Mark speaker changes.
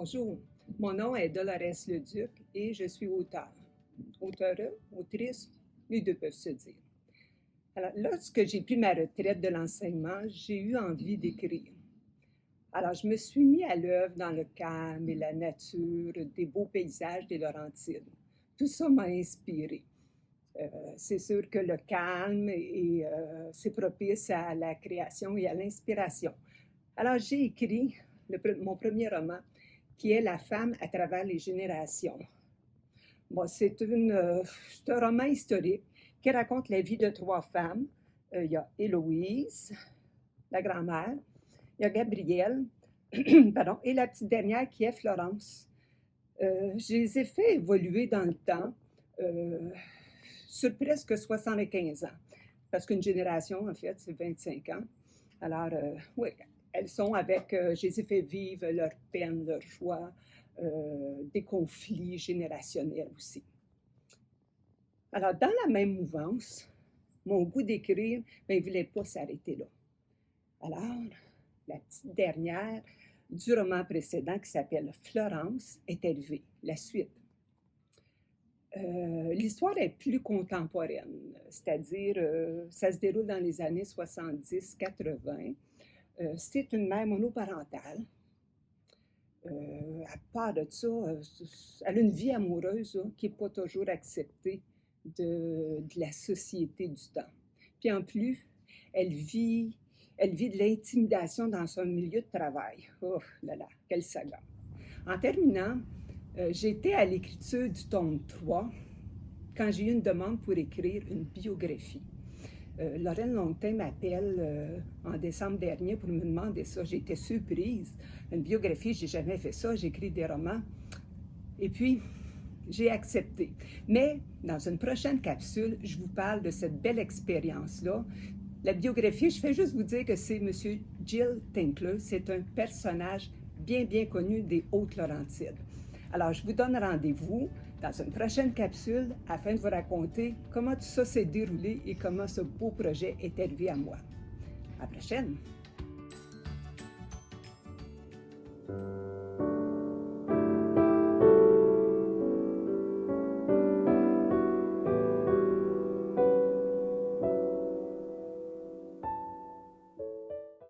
Speaker 1: Bonjour, mon nom est Dolores Leduc et je suis auteure. Auteure, autrice, les deux peuvent se dire. Alors, lorsque j'ai pris ma retraite de l'enseignement, j'ai eu envie d'écrire. Alors, je me suis mis à l'œuvre dans le calme et la nature, des beaux paysages des Laurentides. Tout ça m'a inspirée. C'est sûr que le calme c'est propice à la création et à l'inspiration. Alors, j'ai écrit mon premier roman, qui est La femme à travers les générations. Bon, c'est un roman historique qui raconte la vie de trois femmes. Il y a Héloïse, la grand-mère, il y a Gabrielle, pardon, et la petite dernière qui est Florence. Je les ai fait évoluer dans le temps sur presque 75 ans, parce qu'une génération, en fait, c'est 25 ans. Alors, oui, elles sont je les ai fait vivre leurs peines, leurs joies, des conflits générationnels aussi. Alors, dans la même mouvance, mon goût d'écrire, il ne voulait pas s'arrêter là. Alors, la petite dernière du roman précédent qui s'appelle Florence est élevée, la suite. L'histoire est plus contemporaine, c'est-à-dire ça se déroule dans les années 70-80. C'est une mère monoparentale. À part de ça, elle a une vie amoureuse qui n'est pas toujours acceptée de la société du temps. Puis en plus, elle vit de l'intimidation dans son milieu de travail. Oh là là, quelle saga! En terminant, j'étais à l'écriture du tome 3 quand j'ai eu une demande pour écrire une biographie. Lorraine Longtin m'appelle en décembre dernier pour me demander ça. J'ai été surprise. Une biographie, j'ai jamais fait ça. J'écris des romans. Et puis, j'ai accepté. Mais dans une prochaine capsule, je vous parle de cette belle expérience-là. La biographie, je fais juste vous dire que c'est M. Jill Tinkler. C'est un personnage bien, bien connu des Hautes-Laurentides. Alors, je vous donne rendez-vous dans une prochaine capsule afin de vous raconter comment tout ça s'est déroulé et comment ce beau projet est arrivé à moi. À la prochaine!